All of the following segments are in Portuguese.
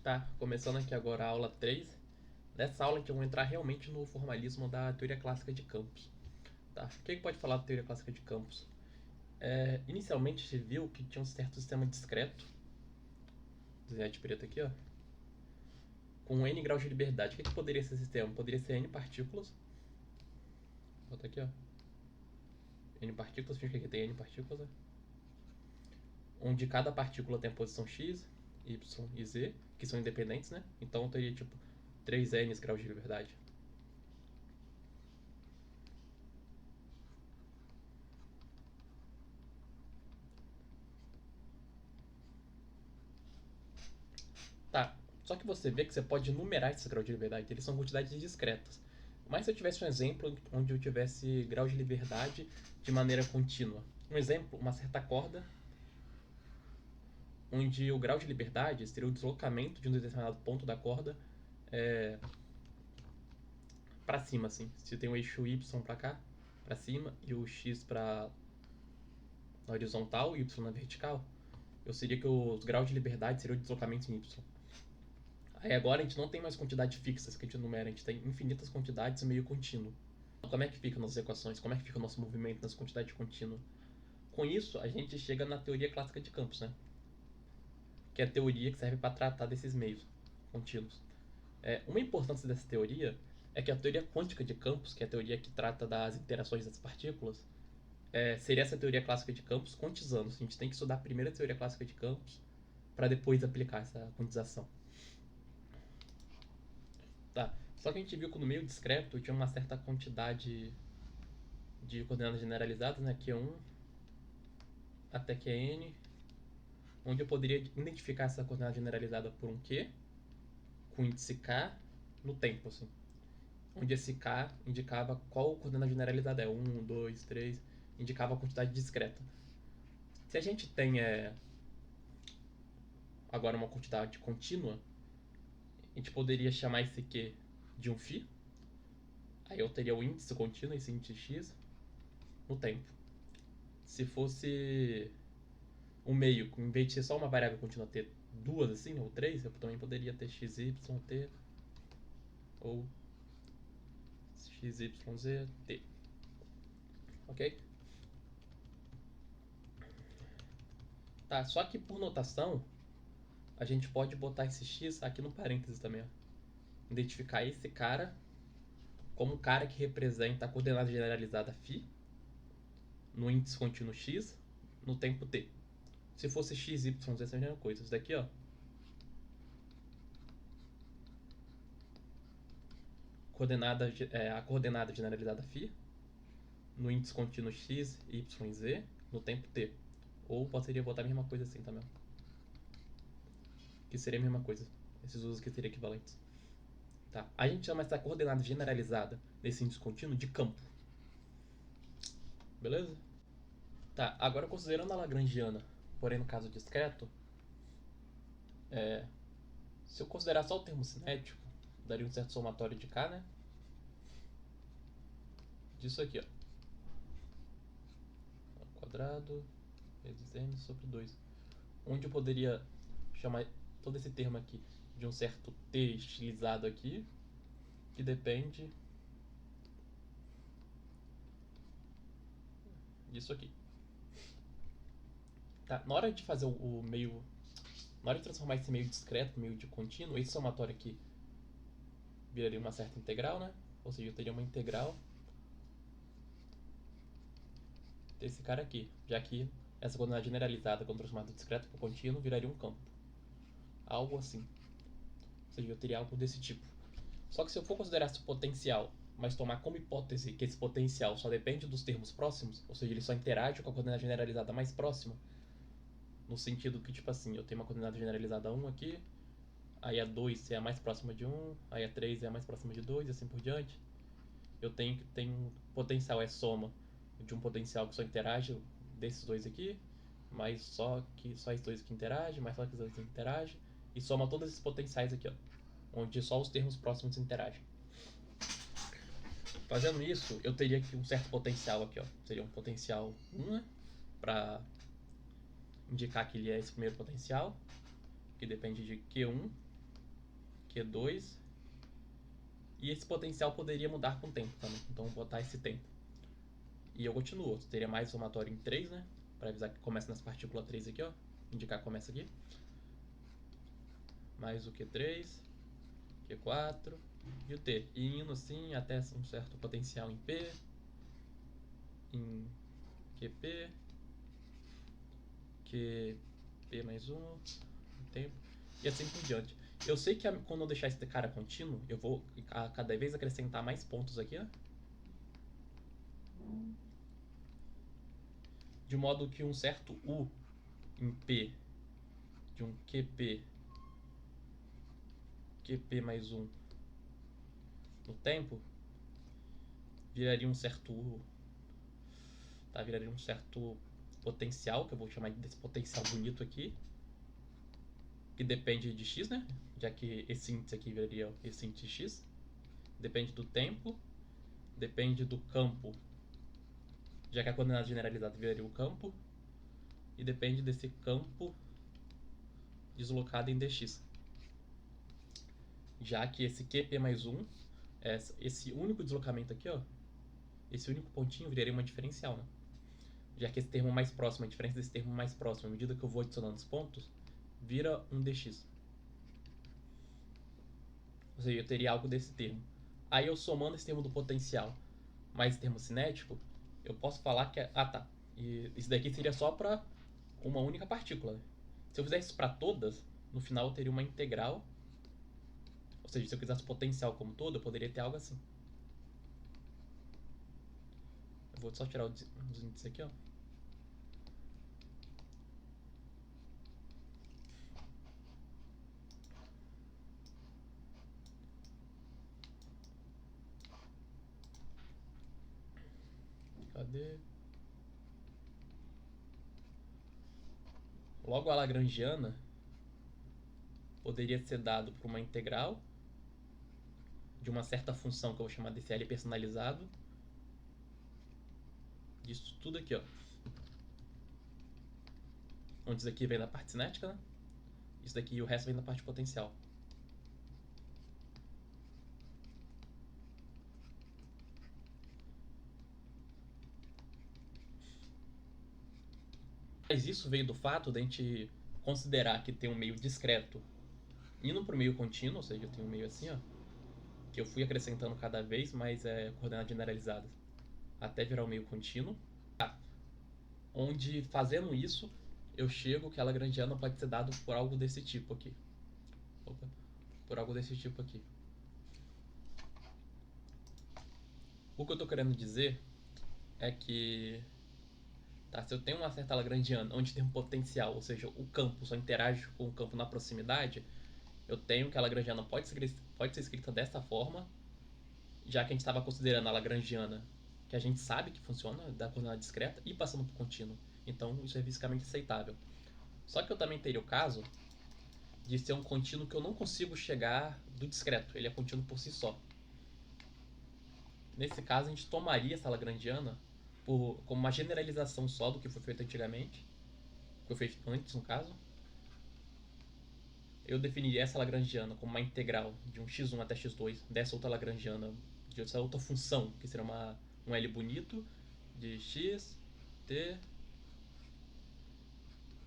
Tá, começando aqui agora a aula 3. Nessa aula que eu vou entrar realmente no formalismo da teoria clássica de campos. Tá? O que pode falar da teoria clássica de campos? Inicialmente se viu que tinha um certo sistema discreto, desenhar de preto aqui, ó, com n graus de liberdade. O que poderia ser esse sistema? Poderia ser n partículas. Vou botar aqui, ó. N partículas, finge que aqui tem n partículas, né? Onde cada partícula tem a posição x, y e z, que são independentes, né? Então eu teria tipo 3n graus de liberdade. Tá, só que você vê que você pode numerar esses graus de liberdade, eles são quantidades discretas. Mas se eu tivesse um exemplo onde eu tivesse grau de liberdade de maneira contínua. Um exemplo, uma certa corda, onde o grau de liberdade seria o deslocamento de um determinado ponto da corda para cima, assim. Se tem o eixo y para cá, para cima, e o x para na horizontal e y na vertical, eu seria que os graus de liberdade seriam o deslocamento em y. Aí agora a gente não tem mais quantidades fixas que a gente numera, a gente tem infinitas quantidades meio contínuo. Como é que fica nossas equações? Como é que fica o nosso movimento nessa quantidade contínua? Com isso, a gente chega na teoria clássica de campos, né? Que é a teoria que serve para tratar desses meios contínuos. Uma importância dessa teoria é que a teoria quântica de campos, que é a teoria que trata das interações das partículas, seria essa teoria clássica de campos quantizando. A gente tem que estudar a primeira teoria clássica de campos para depois aplicar essa quantização. Tá. Só que a gente viu que no meio discreto tinha uma certa quantidade de coordenadas generalizadas, né? Q1 até Qn, onde eu poderia identificar essa coordenada generalizada por um Q, com índice K no tempo, assim. Onde esse K indicava qual coordenada generalizada é, 1, 2, 3, indicava a quantidade discreta. Se a gente tem agora uma quantidade contínua, a gente poderia chamar esse Q de um φ. Aí eu teria o índice contínuo, esse índice x, no tempo. Se fosse um meio, em vez de ser só uma variável contínua ter duas assim, ou três, eu também poderia ter x, y, t, ou x, y, z, t. Ok? Tá, só que por notação, a gente pode botar esse x aqui no parênteses também, ó. Identificar esse cara como um cara que representa a coordenada generalizada φ no índice contínuo x no tempo t. Se fosse x, y, z, essa é a mesma coisa. Isso daqui, ó, a coordenada generalizada φ no índice contínuo x, y e z no tempo t. Ou poderia botar a mesma coisa assim também. Que seria a mesma coisa. Esses usos aqui seriam equivalentes. Tá. A gente chama essa coordenada generalizada desse índice contínuo de campo. Beleza? Tá, agora considerando a lagrangiana, porém no caso discreto, se eu considerar só o termo cinético, daria um certo somatório de K, né? Disso aqui, ó. Quadrado vezes m sobre 2. Onde eu poderia chamar todo esse termo aqui de um certo t estilizado aqui, que depende disso aqui. Tá, na hora de fazer o meio... Na hora de transformar esse meio discreto, meio de contínuo, esse somatório aqui viraria uma certa integral, né? Ou seja, eu teria uma integral desse cara aqui, já que essa coordenada generalizada quando transformada de discreto para contínuo viraria um campo. Algo assim. Ou seja, eu teria algo desse tipo. Só que se eu for considerar esse potencial, mas tomar como hipótese que esse potencial só depende dos termos próximos, ou seja, ele só interage com a coordenada generalizada mais próxima, no sentido que, tipo assim, eu tenho uma coordenada generalizada 1 aqui, aí a 2 é a mais próxima de 1, aí a 3 é a mais próxima de 2 e assim por diante. Eu tenho que ter um potencial soma de um potencial que só interage desses dois aqui, mas só esses dois que interagem, mais só esses dois que interagem, e soma todos esses potenciais aqui, ó, onde só os termos próximos interagem. Fazendo isso, eu teria aqui um certo potencial aqui, ó. Seria um potencial 1, né? Para indicar que ele é esse primeiro potencial, que depende de Q1 Q2. E esse potencial poderia mudar com o tempo também. Então vou botar esse tempo. E eu continuo. Teria mais somatório em 3, né? Para avisar que começa nas partículas 3 aqui, ó. Indicar que começa aqui. Mais o Q3, Q4 e o T. E indo assim até um certo potencial em P, em QP, QP mais um, tempo, e assim por diante. Eu sei que quando eu deixar esse cara contínuo, eu vou a cada vez acrescentar mais pontos aqui, ó. De modo que um certo U em P de um QP mais um no tempo, viraria um certo U, tá? Viraria um certo potencial, que eu vou chamar desse potencial bonito aqui, que depende de x, né? Já que esse índice aqui viraria esse índice x. Depende do tempo, depende do campo, já que a coordenada generalizada viraria o campo, e depende desse campo deslocado em dx. Já que esse QP mais 1, esse único deslocamento aqui, ó, esse único pontinho viraria uma diferencial, né? Já que esse termo mais próximo, a diferença desse termo mais próximo, à medida que eu vou adicionando os pontos, vira um dx. Ou seja, eu teria algo desse termo. Aí eu somando esse termo do potencial mais esse termo cinético, eu posso falar que ah tá, e isso daqui seria só para uma única partícula, né? Se eu fizesse isso para todas, no final eu teria uma integral. Ou seja, se eu quisesse potencial como todo, eu poderia ter algo assim. Eu vou só tirar os índices aqui, ó. Cadê? Logo a lagrangiana poderia ser dado por uma integral de uma certa função que eu vou chamar desse L personalizado. Disso tudo aqui, ó. Onde isso aqui vem da parte cinética, né? Isso daqui e o resto vem da parte potencial. Mas isso veio do fato de a gente considerar que tem um meio discreto indo para o meio contínuo, ou seja, eu tenho um meio assim, ó, que eu fui acrescentando cada vez mais coordenadas generalizadas até virar um meio contínuo, onde fazendo isso eu chego que a lagrangiana pode ser dado por algo desse tipo aqui. Opa, por algo desse tipo aqui. O que eu estou querendo dizer é que se eu tenho uma certa lagrangiana onde tem um potencial, ou seja, o campo só interage com o campo na proximidade, eu tenho que a lagrangiana pode ser escrita dessa forma, já que a gente estava considerando a lagrangiana que a gente sabe que funciona, da coordenada discreta, e passando para o contínuo. Então isso é fisicamente aceitável. Só que eu também teria o caso de ser um contínuo que eu não consigo chegar do discreto, ele é contínuo por si só. Nesse caso, a gente tomaria essa lagrangiana como uma generalização só do que foi feito antigamente, que foi feito antes, no caso. Eu definiria essa lagrangiana como uma integral de um x1 até x2 dessa outra lagrangiana, de essa outra função, que seria um L bonito de x, t,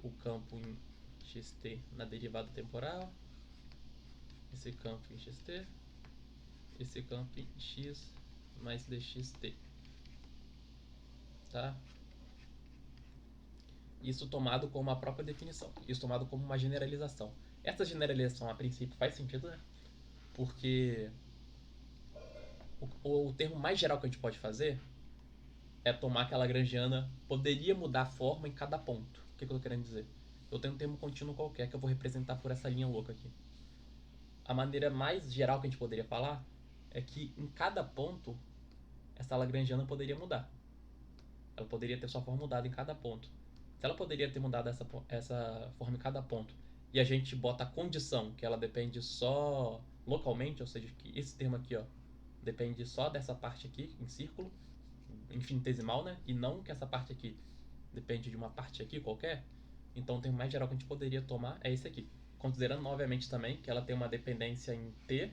o campo em xt na derivada temporal, esse campo em xt, esse campo em x mais dxt. Tá? Isso tomado como a própria definição, isso tomado como uma generalização. Essa generalização, a princípio, faz sentido, né? Porque o termo mais geral que a gente pode fazer é tomar que a lagrangiana poderia mudar a forma em cada ponto. O que eu tô querendo dizer? Eu tenho um termo contínuo qualquer que eu vou representar por essa linha louca aqui. A maneira mais geral que a gente poderia falar é que em cada ponto essa lagrangiana poderia mudar. Ela poderia ter sua forma mudada em cada ponto. Se ela poderia ter mudado essa forma em cada ponto e a gente bota a condição que ela depende só localmente, ou seja, que esse termo aqui, ó, depende só dessa parte aqui em círculo, infinitesimal, né? E não que essa parte aqui depende de uma parte aqui qualquer. Então o termo mais geral que a gente poderia tomar é esse aqui. considerando obviamente também que ela tem uma dependência em t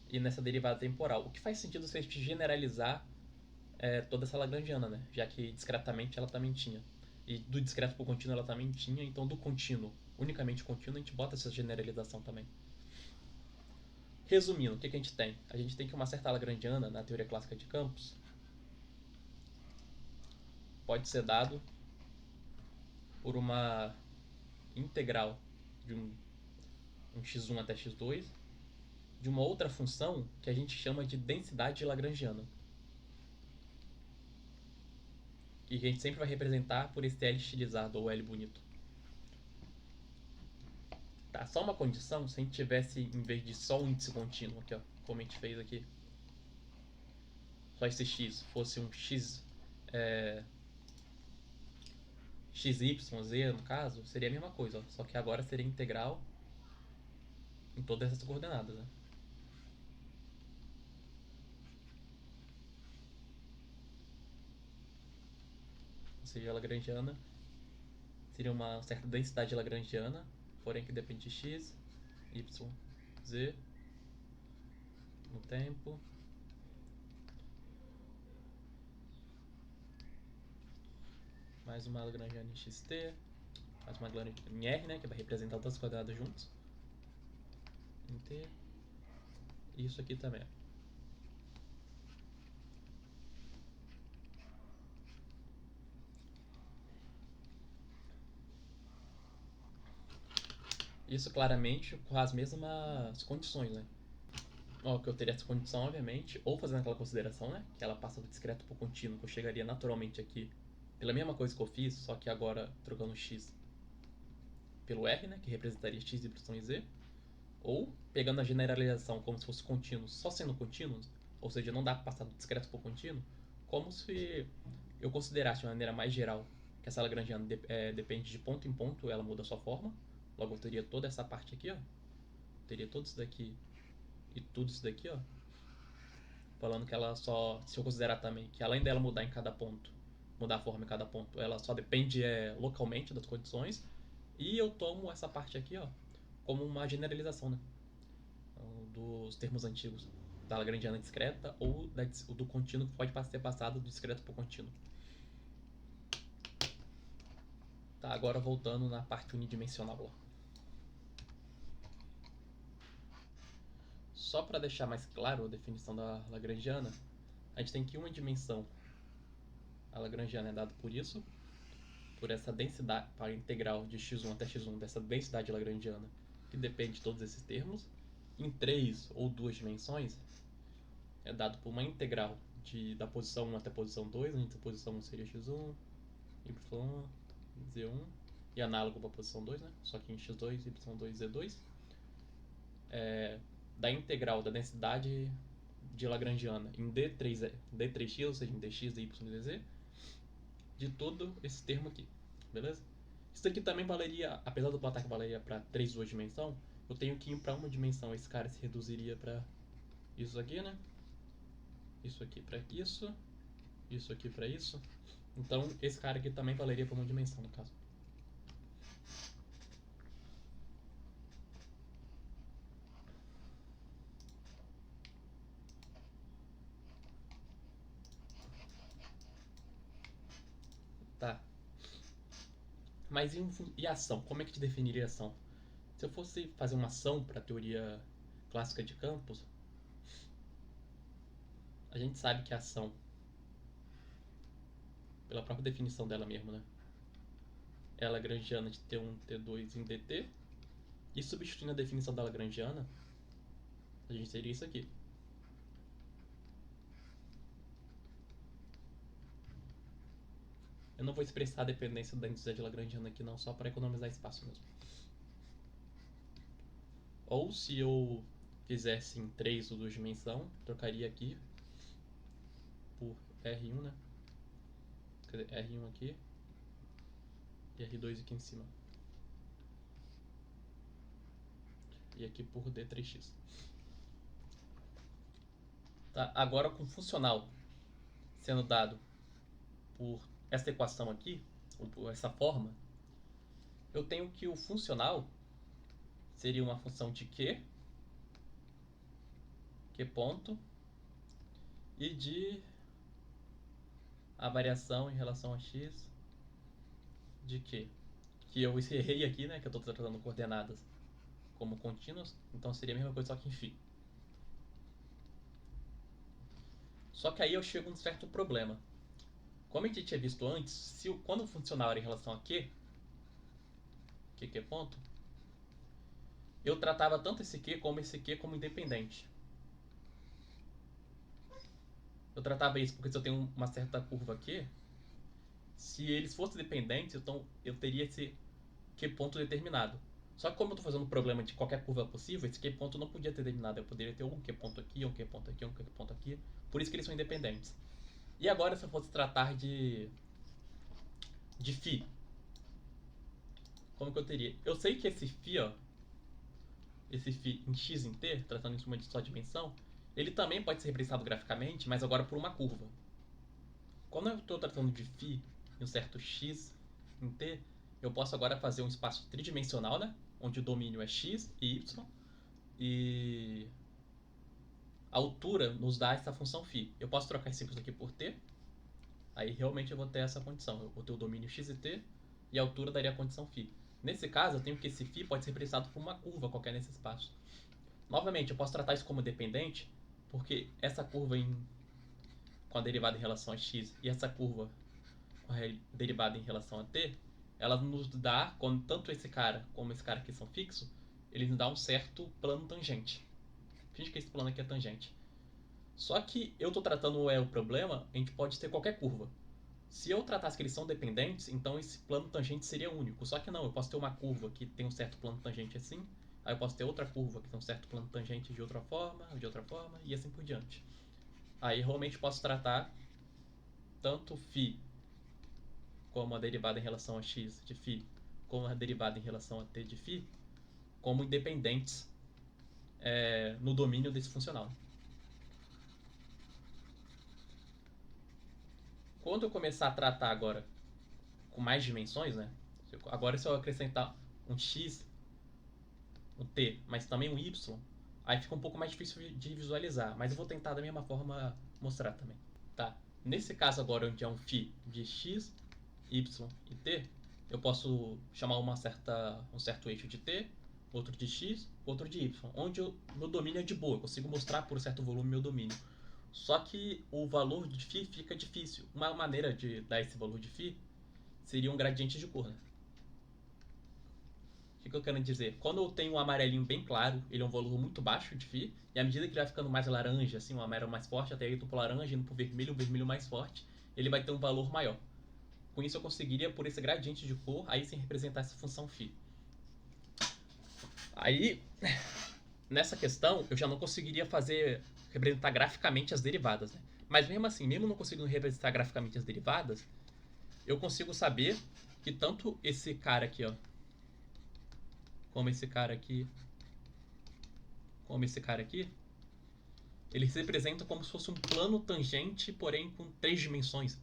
e nessa derivada temporal. O que faz sentido se a gente generalizar toda essa lagrangiana, né? Já que discretamente ela também tinha. E do discreto para o contínuo ela também tinha, então do contínuo, unicamente contínuo, a gente bota essa generalização também. Resumindo, o que a gente tem? A gente tem que uma certa lagrangiana na teoria clássica de campos pode ser dado por uma integral de um x1 até x2 de uma outra função que a gente chama de densidade lagrangiana. E a gente sempre vai representar por esse L estilizado ou L bonito. Tá, só uma condição, se a gente tivesse, em vez de só um índice contínuo, aqui, ó, como a gente fez aqui, só esse x fosse um x xy, z no caso, seria a mesma coisa, ó, só que agora seria integral em todas essas coordenadas, né? Ou seja, a lagrangiana seria uma certa densidade lagrangiana, porém que depende de x, y, z no tempo. Mais uma lagrangiana em xt, mais uma lagrangiana em r, né, que vai representar todas as coordenadas juntos. Em t. E isso aqui também. Isso claramente com as mesmas condições, né? Ó, que eu teria essa condição, obviamente, ou fazendo aquela consideração, né? Que ela passa do discreto para o contínuo, que eu chegaria naturalmente aqui pela mesma coisa que eu fiz, só que agora trocando x pelo r, né? Que representaria x, y e z. Ou pegando a generalização como se fosse contínuo, só sendo contínuo, ou seja, não dá para passar do discreto para o contínuo, como se eu considerasse de uma maneira mais geral que essa lagrangiana depende de ponto em ponto, ela muda a sua forma. Logo eu teria toda essa parte aqui, ó. Teria tudo isso daqui e tudo isso daqui, ó. Falando que ela só, se eu considerar também que além dela mudar em cada ponto, mudar a forma em cada ponto, ela só depende localmente das condições. E eu tomo essa parte aqui, ó, como uma generalização, né? Dos termos antigos da lagrangiana discreta ou do contínuo que pode ser passado do discreto para o contínuo. Tá, agora voltando na parte unidimensional lá. Só para deixar mais claro a definição da lagrangiana, a gente tem que uma dimensão, a lagrangiana é dada por isso, por essa densidade, para a integral de x1 até x1 dessa densidade lagrangiana, que depende de todos esses termos. Em 3 ou 2 dimensões, é dado por uma integral da posição 1 até a posição 2, onde a posição 1 seria x1, y1, z1, e análogo para a posição 2, né? Só que em x2, y2, z2. Da integral da densidade de lagrangiana em d3x, ou seja, em dx, dy e dz, de todo esse termo aqui, beleza? Isso aqui também valeria, apesar do placar que valeria para 3 ou 2 dimensão, eu tenho que ir para uma dimensão, esse cara se reduziria para isso aqui, né? Isso aqui para isso aqui para isso. Então esse cara aqui também valeria para uma dimensão, no caso. Tá. Mas e ação? Como é que te definiria ação? Se eu fosse fazer uma ação para a teoria clássica de campos, a gente sabe que a ação, pela própria definição dela mesmo, né? É a lagrangiana de T1, T2 em dt. E substituindo a definição da lagrangiana, a gente teria isso aqui. Eu não vou expressar a dependência da densidade lagrangiana aqui não, só para economizar espaço mesmo. Ou se eu fizesse em 3 ou 2 dimensão, trocaria aqui por R1, né? Quer dizer, R1 aqui e R2 aqui em cima. E aqui por D3x. Tá, agora com funcional sendo dado por essa equação aqui, ou por essa forma, eu tenho que o funcional seria uma função de q ponto, e de a variação em relação a x de q. Que eu errei aqui, né? Que eu estou tratando coordenadas como contínuas, então seria a mesma coisa só que em φ. Só que aí eu chego a um certo problema. Como a gente tinha visto antes, quando o funcional era em relação a q ponto, eu tratava tanto esse q como independente. Eu tratava isso porque se eu tenho uma certa curva aqui, se eles fossem dependentes, então eu teria esse q ponto determinado. Só que como eu estou fazendo um problema de qualquer curva possível, esse q ponto não podia ter determinado. Eu poderia ter um q ponto aqui, um q ponto aqui, um q ponto aqui. Por isso que eles são independentes. E agora, se eu fosse tratar de φ, como que eu teria? Eu sei que esse φ, ó, esse φ em x em t, tratando em uma só dimensão, ele também pode ser representado graficamente, mas agora por uma curva. Quando eu estou tratando de φ em um certo x em t, eu posso agora fazer um espaço tridimensional, né? Onde o domínio é x e y, e a altura nos dá essa função φ. Eu posso trocar esse simples aqui por t, aí realmente eu vou ter essa condição. Eu vou ter o domínio x e t, e a altura daria a condição φ. Nesse caso, eu tenho que esse φ pode ser representado por uma curva qualquer nesse espaço. Novamente, eu posso tratar isso como dependente, porque essa curva com a derivada em relação a x e essa curva com a derivada em relação a t, ela nos dá, quando tanto esse cara como esse cara aqui são fixos, ele nos dá um certo plano tangente. Finge que esse plano aqui é tangente. Só que eu estou tratando o problema, a gente pode ter qualquer curva. Se eu tratasse que eles são dependentes, então esse plano tangente seria único. Só que não, eu posso ter uma curva que tem um certo plano tangente assim, aí eu posso ter outra curva que tem um certo plano tangente de outra forma, e assim por diante. Aí realmente posso tratar tanto φ como a derivada em relação a x de φ, como a derivada em relação a t de φ, como independentes no domínio desse funcional. Quando eu começar a tratar agora com mais dimensões, né? Agora se eu acrescentar um x, um t, mas também um y, aí fica um pouco mais difícil de visualizar, mas eu vou tentar da mesma forma mostrar também. Tá? Nesse caso agora, onde é um φ de x, y e t, eu posso chamar um certo eixo de t, outro de x, outro de y, onde meu domínio é de boa, eu consigo mostrar por certo volume meu domínio. Só que o valor de φ fica difícil. Uma maneira de dar esse valor de φ seria um gradiente de cor, né? O que eu quero dizer? Quando eu tenho um amarelinho bem claro, ele é um valor muito baixo de φ, e à medida que ele vai ficando mais laranja, assim, um amarelo mais forte, até indo pro laranja, indo pro vermelho, um vermelho mais forte, ele vai ter um valor maior. Com isso eu conseguiria, por esse gradiente de cor, aí sim representar essa função φ. Aí, nessa questão, eu já não conseguiria representar graficamente as derivadas, né? Mas mesmo assim, mesmo não conseguindo representar graficamente as derivadas, eu consigo saber que tanto esse cara aqui, ó, como esse cara aqui, como esse cara aqui, eles representam como se fosse um plano tangente, porém com 3 dimensões.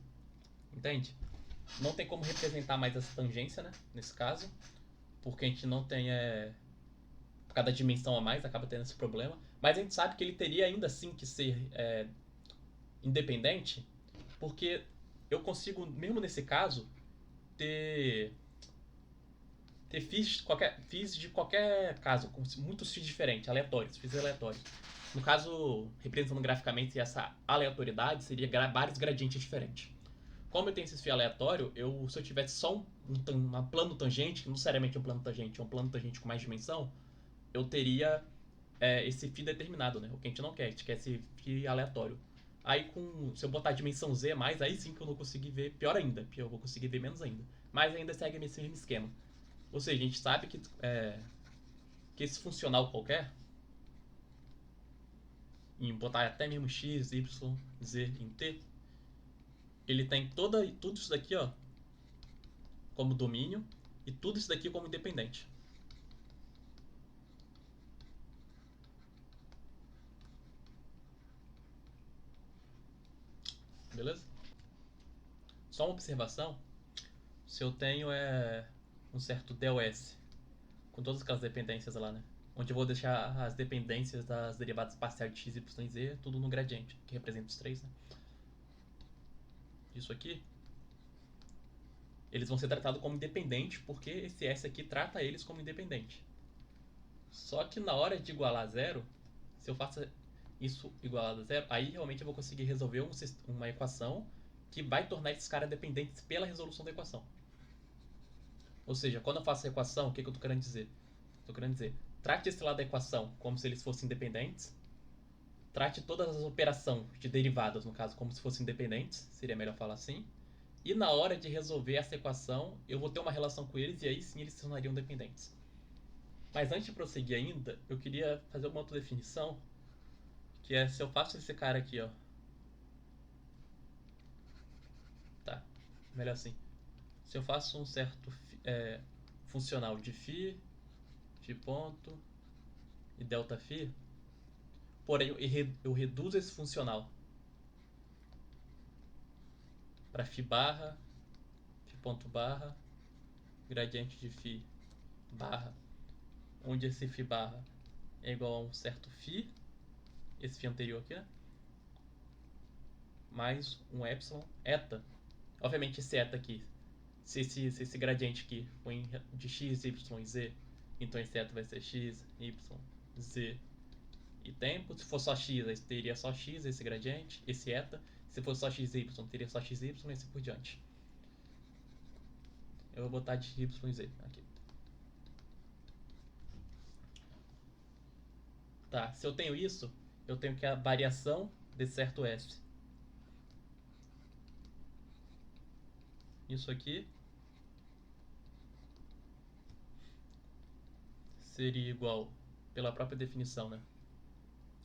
Entende? Não tem como representar mais essa tangência, né? Nesse caso, porque a gente não tem cada dimensão a mais, acaba tendo esse problema. Mas a gente sabe que ele teria ainda assim que ser independente, porque eu consigo, mesmo nesse caso, ter fis de qualquer caso, com muitos fis diferentes, aleatórios, fis aleatórios. No caso, representando graficamente essa aleatoriedade, seria vários gradientes diferentes. Como eu tenho esse fio aleatório, se eu tivesse só um plano tangente, que não necessariamente é um plano tangente, é um plano tangente com mais dimensão, eu teria esse φ determinado, né? O que a gente não quer, a gente quer esse φ aleatório. Aí, se eu botar a dimensão z mais, aí sim que eu não consegui ver, pior ainda, eu vou conseguir ver menos ainda. Mas ainda segue esse mesmo esquema. Ou seja, a gente sabe que esse funcional qualquer, em botar até mesmo x, y, z em t, ele tem tudo isso daqui, ó, como domínio e tudo isso daqui como independente. Beleza? Só uma observação, se eu tenho um certo DOS, com todas aquelas dependências lá, né? Onde eu vou deixar as dependências das derivadas parciais de x, y e z tudo no gradiente, que representa os três, né? Isso aqui, eles vão ser tratados como independentes porque esse S aqui trata eles como independente. Só que na hora de igualar a zero, se eu faço isso igualado a zero, aí realmente eu vou conseguir resolver uma equação que vai tornar esses caras dependentes pela resolução da equação. Ou seja, quando eu faço a equação, o que eu estou querendo dizer? Estou querendo dizer, trate esse lado da equação como se eles fossem independentes, trate todas as operações de derivadas, no caso, como se fossem independentes, seria melhor falar assim, e na hora de resolver essa equação, eu vou ter uma relação com eles e aí sim eles se tornariam dependentes. Mas antes de prosseguir ainda, eu queria fazer uma outra definição, que é se eu faço esse cara aqui, ó. Tá, melhor assim. Se eu faço um certo funcional de φ, φ ponto e delta φ, porém eu reduzo esse funcional para φ barra, φ ponto barra, gradiente de φ barra, onde esse φ barra é igual a um certo φ, esse φ anterior aqui, né? Mais um epsilon eta. Obviamente esse eta aqui, se esse gradiente aqui for de x, y e z, então esse eta vai ser x, y, z e tempo. Se for só x, aí teria só x esse gradiente, esse eta. Se for só x, y, teria só x, y e assim por diante. Eu vou botar de y e z aqui. Tá, se eu tenho isso, eu tenho que a variação de certo S. Isso aqui seria igual, pela própria definição, né?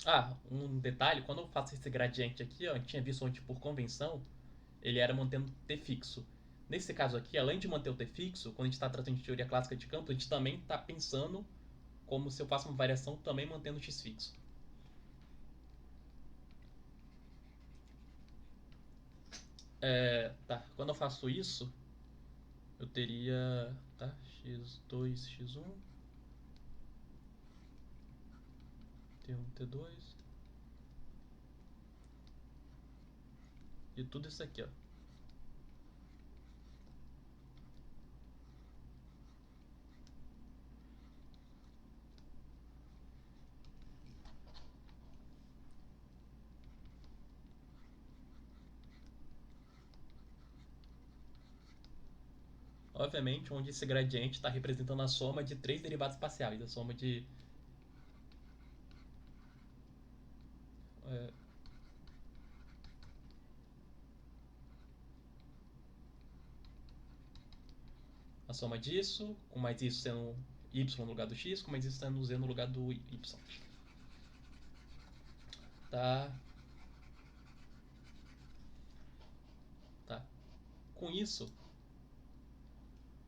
Ah, um detalhe, quando eu faço esse gradiente aqui, ó, a gente tinha visto onde por convenção, ele era mantendo t fixo. Nesse caso aqui, além de manter o t fixo, quando a gente está tratando de teoria clássica de campo, a gente também está pensando como se eu faço uma variação também mantendo o x fixo. Tá, quando eu faço isso, eu teria, tá, x2, x1, t1, t2, e tudo isso aqui, ó. Obviamente, onde esse gradiente está representando a soma de três derivados parciais, a soma de é, a soma disso, com mais isso sendo y no lugar do x, com mais isso sendo z no lugar do y. Tá? Tá. Com isso,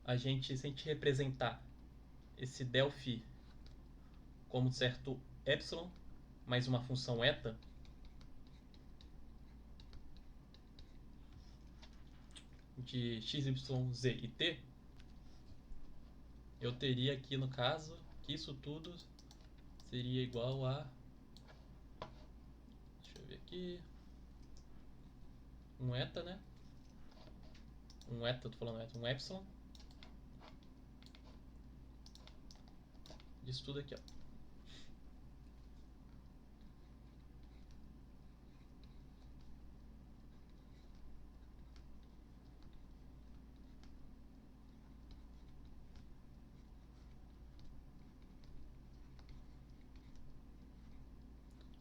se a gente representar esse delφ como certo epsilon mais uma função eta, de x, y, z e t, eu teria aqui no caso que isso tudo seria igual a, deixa eu ver aqui, um eta, né? Um eta, tô falando eta, um epsilon disso tudo aqui, ó.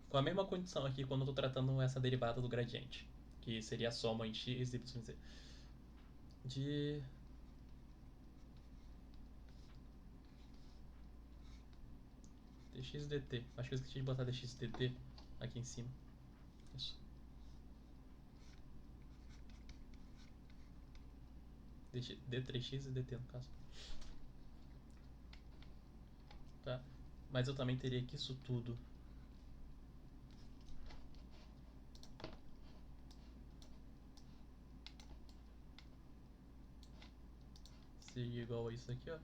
Com a mesma condição aqui quando eu estou tratando essa derivada do gradiente, que seria a soma em x, y, z. De dx dt. Acho que eu esqueci de botar dx dt aqui em cima. Isso. D3x e dt no caso. Tá? Mas eu também teria que isso tudo seria igual a isso aqui, ó.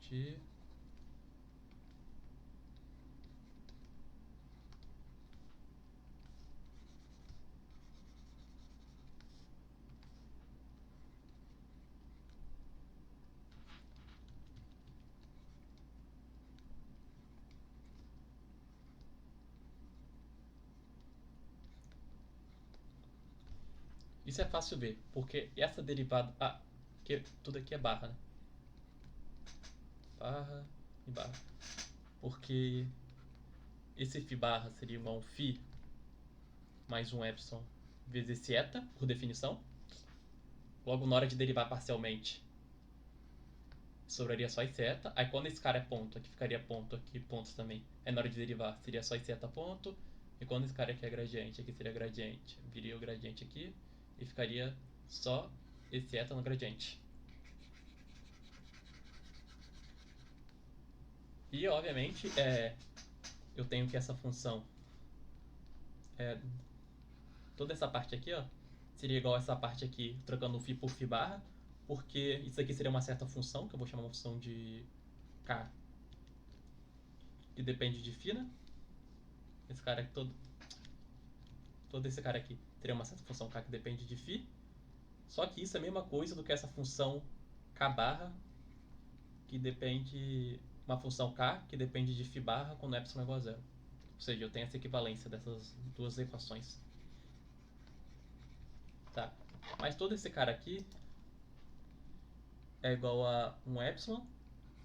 De... Isso é fácil ver, porque essa derivada... Ah, que tudo aqui é barra, né? Barra e barra. Porque esse φ barra seria igual a um φ mais um epsilon vezes esse eta, por definição. Logo, na hora de derivar parcialmente, sobraria só esse eta. Aí quando esse cara é ponto, aqui ficaria ponto, aqui ponto também. Aí na hora de derivar, seria só esse eta ponto. E quando esse cara aqui é gradiente, aqui seria gradiente. Viria o gradiente aqui e ficaria só esse eta no gradiente. E, obviamente, eu tenho que essa função... toda essa parte aqui, ó, seria igual a essa parte aqui, trocando o φ por φ barra, porque isso aqui seria uma certa função, que eu vou chamar uma função de k, que depende de φ, né? Esse cara aqui todo esse cara aqui teria uma certa função k que depende de φ, só que isso é a mesma coisa do que essa função k barra, que depende... uma função k que depende de φ barra quando epsilon é igual a zero. Ou seja, eu tenho essa equivalência dessas duas equações. Tá. Mas todo esse cara aqui é igual a um epsilon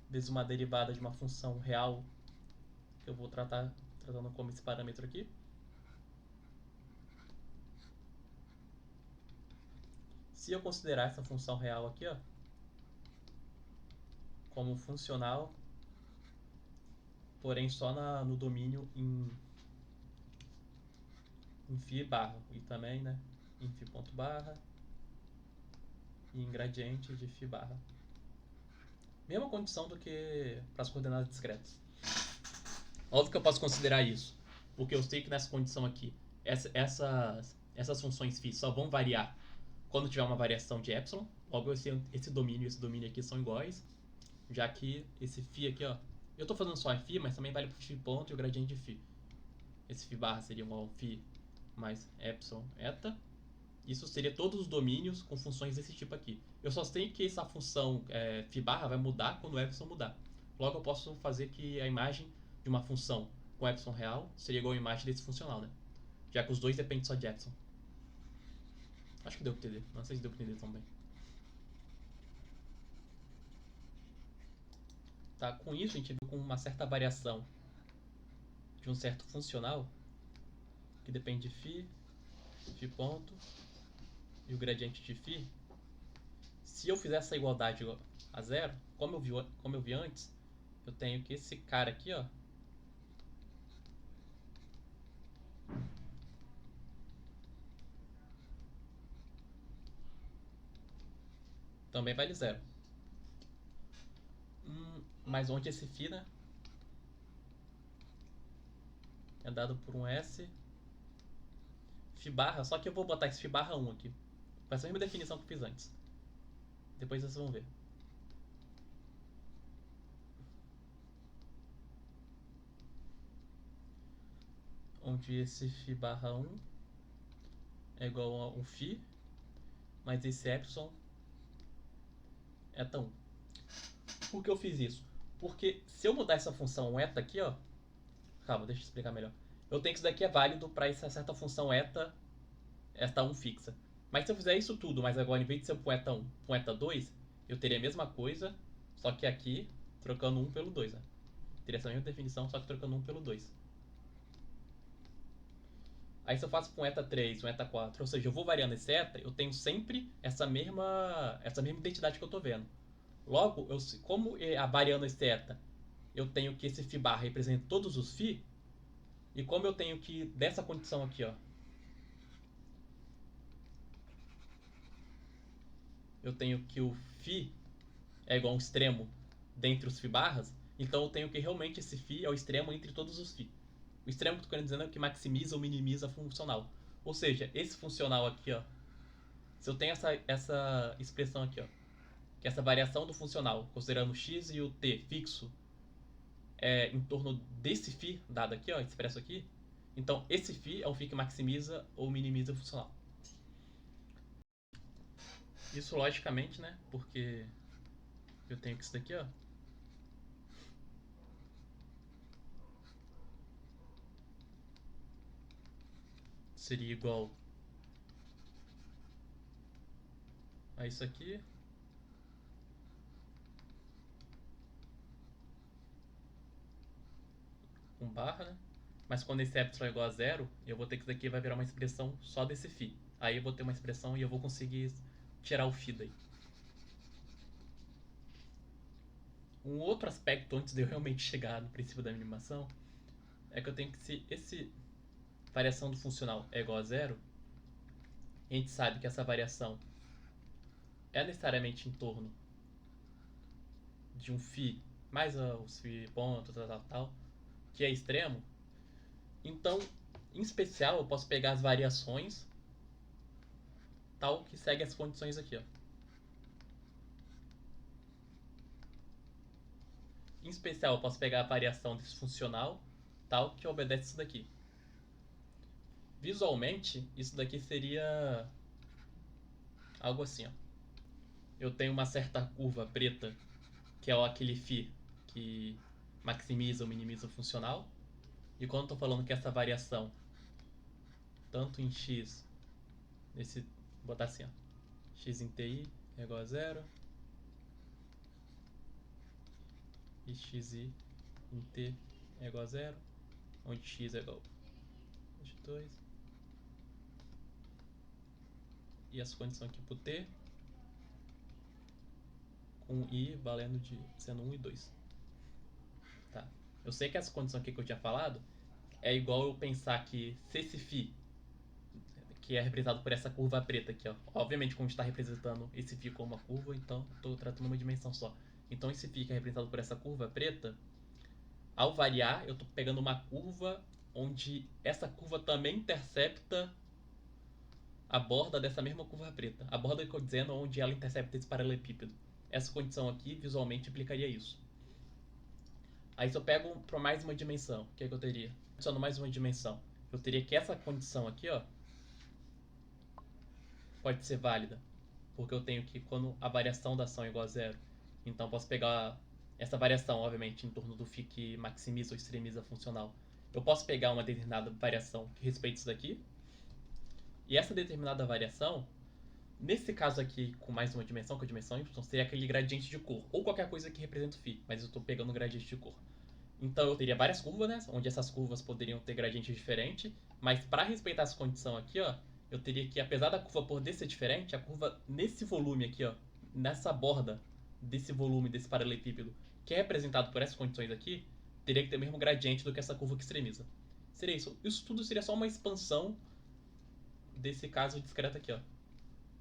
vezes uma derivada de uma função real, que eu vou tratando como esse parâmetro aqui. Se eu considerar essa função real aqui, ó, como funcional, porém só no domínio em φ barra, e também, né, em φ ponto barra e em gradiente de φ barra. Mesma condição do que para as coordenadas discretas. Óbvio que eu posso considerar isso, porque eu sei que nessa condição aqui, essas funções φ só vão variar quando tiver uma variação de epsilon. Logo, esse domínio e esse domínio aqui são iguais, já que esse φ aqui, ó, eu estou fazendo só φ, mas também vale para o φ ponto e o gradiente de φ. Esse φ barra seria igual a φ mais epsilon eta. Isso seria todos os domínios com funções desse tipo aqui. Eu só sei que essa função φ barra vai mudar quando o epsilon mudar. Logo, eu posso fazer que a imagem de uma função com epsilon real seria igual a imagem desse funcional, né? Já que os dois dependem só de epsilon. Acho que deu pra entender. Não sei se deu pra entender também. Tá, com isso a gente viu com uma certa variação de um certo funcional que depende de φ ponto e o gradiente de φ. Se eu fizer essa igualdade a zero, como eu vi antes, eu tenho que esse cara aqui, ó, também vale zero. Mas onde esse φ, né, é dado por um S φ barra, só que eu vou botar esse φ barra 1 aqui. Vai ser a mesma definição que eu fiz antes. Depois vocês vão ver. Onde esse φ barra 1 é igual a um φ, mas esse epsilon é eta 1. Por que eu fiz isso? Porque se eu mudar essa função eta aqui, ó, calma, deixa eu explicar melhor. Eu tenho que isso daqui é válido para essa certa função eta 1 fixa. Mas se eu fizer isso tudo, mas agora em vez de ser com eta 1, com eta 2, eu teria a mesma coisa, só que aqui trocando 1 pelo 2. Né? Teria essa mesma definição, só que trocando 1 pelo 2. Aí se eu faço com eta 3, um eta 4, ou seja, eu vou variando esse eta, eu tenho sempre essa mesma identidade que eu estou vendo. Logo, como variando esse eta, eu tenho que esse φ barra representa todos os φ, e como eu tenho que, dessa condição aqui, ó, eu tenho que o φ é igual a um extremo dentre os φ barras, então eu tenho que realmente esse φ é o extremo entre todos os φ. O extremo que eu estou querendo dizer é o que maximiza ou minimiza a funcional. Ou seja, esse funcional aqui, ó, se eu tenho essa expressão aqui, ó, que essa variação do funcional, considerando o x e o t fixo, é em torno desse φ dado aqui, ó, expresso aqui, então esse φ é o φ que maximiza ou minimiza a funcional. Isso logicamente, né, porque eu tenho que isso daqui, ó, seria igual a isso aqui com barra, né? Mas quando esse epsilon é igual a zero, eu vou ter que isso daqui vai virar uma expressão só desse φ. Aí eu vou ter uma expressão e eu vou conseguir tirar o φ daí. Um outro aspecto antes de eu realmente chegar no princípio da minimação é que eu tenho que, se esse variação do funcional é igual a zero, a gente sabe que essa variação é necessariamente em torno de um φ mais os φ ponto, tal, que é extremo. Então, em especial, eu posso pegar as variações tal que segue as condições aqui, ó. Em especial, eu posso pegar a variação desse funcional tal que obedece isso daqui. Visualmente, isso daqui seria algo assim, ó. Eu tenho uma certa curva preta, que é aquele φ que maximiza ou minimiza o funcional. E quando eu estou falando que essa variação, tanto em x, vou botar assim, ó, x em ti é igual a zero, e xi em t é igual a zero, onde x é igual a 2, e essa condição aqui pro t, com i valendo de sendo 1 e 2. Tá. Eu sei que essa condição aqui que eu tinha falado é igual eu pensar que se esse φ, que é representado por essa curva preta aqui, ó, obviamente como está representando esse φ como uma curva, então estou tratando uma dimensão só. Então esse φ que é representado por essa curva preta, ao variar, eu estou pegando uma curva onde essa curva também intercepta a borda dessa mesma curva preta. A borda que eu estou dizendo onde ela intercepta esse paralelepípedo. Essa condição aqui, visualmente, implicaria isso. Aí se eu pego para mais uma dimensão, o que é que eu teria? Adicionando mais uma dimensão, eu teria que essa condição aqui, ó, pode ser válida. Porque eu tenho que, quando a variação da ação é igual a zero, então posso pegar essa variação, obviamente, em torno do φ que maximiza ou extremiza a funcional. Eu posso pegar uma determinada variação que respeite isso daqui, e essa determinada variação, nesse caso aqui, com mais uma dimensão, com a dimensão y, seria aquele gradiente de cor, ou qualquer coisa que representa o φ, mas eu estou pegando um gradiente de cor. Então eu teria várias curvas, né, onde essas curvas poderiam ter gradientes diferentes, mas para respeitar essa condição aqui, ó, eu teria que, apesar da curva por D ser diferente, a curva nesse volume aqui, ó, nessa borda desse volume, desse paralelepípedo, que é representado por essas condições aqui, teria que ter o mesmo gradiente do que essa curva que extremiza. Seria isso. Isso tudo seria só uma expansão desse caso discreto aqui, ó,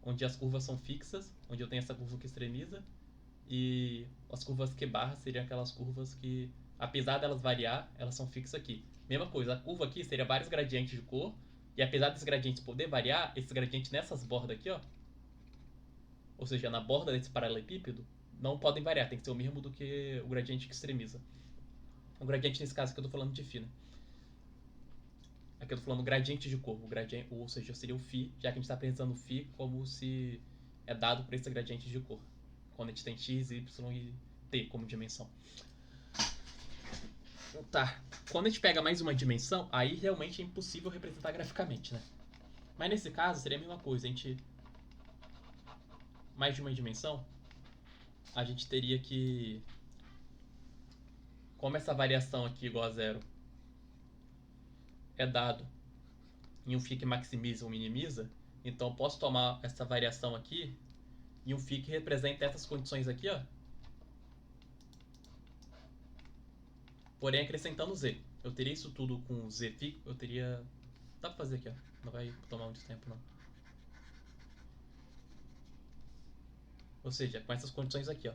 onde as curvas são fixas, onde eu tenho essa curva que extremiza, e as curvas Q barra seriam aquelas curvas que, apesar delas variar, elas são fixas aqui. Mesma coisa, a curva aqui seria vários gradientes de cor, e apesar desses gradientes poder variar, esses gradientes nessas bordas aqui, ó, ou seja, na borda desse paralelepípedo, não podem variar, tem que ser o mesmo do que o gradiente que extremiza. O gradiente nesse caso aqui eu tô falando de φ, né? Aqui eu tô falando gradiente de cor, ou seja, seria o φ, já que a gente está apresentando o φ como se é dado por esse gradiente de cor, quando a gente tem x, y e t como dimensão. Tá, quando a gente pega mais uma dimensão, aí realmente é impossível representar graficamente, né? Mas nesse caso seria a mesma coisa, a gente... mais de uma dimensão, a gente teria que... como essa variação aqui igual a zero é dado em um φ que maximiza ou minimiza, então eu posso tomar essa variação aqui e um φ que representa essas condições aqui, ó, porém acrescentando z. Eu teria isso tudo com z φ, eu teria... dá pra fazer aqui, ó, não vai tomar muito tempo não. Ou seja, com essas condições aqui, ó.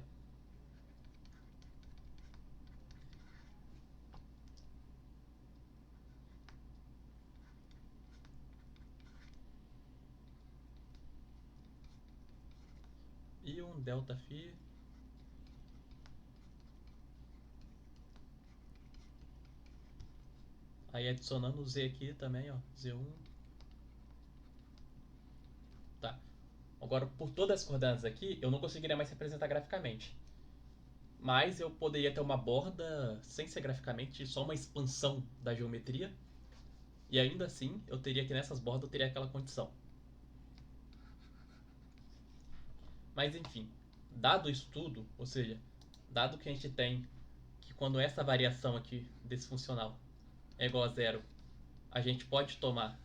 E um delta phi. Aí adicionando o z aqui também, ó. Z1. Tá. Agora, por todas as coordenadas aqui, eu não conseguiria mais representar graficamente. Mas eu poderia ter uma borda sem ser graficamente, só uma expansão da geometria. E ainda assim, eu teria que nessas bordas eu teria aquela condição. Mas enfim, dado isso tudo, ou seja, dado que a gente tem que quando essa variação aqui desse funcional é igual a zero, a gente pode tomar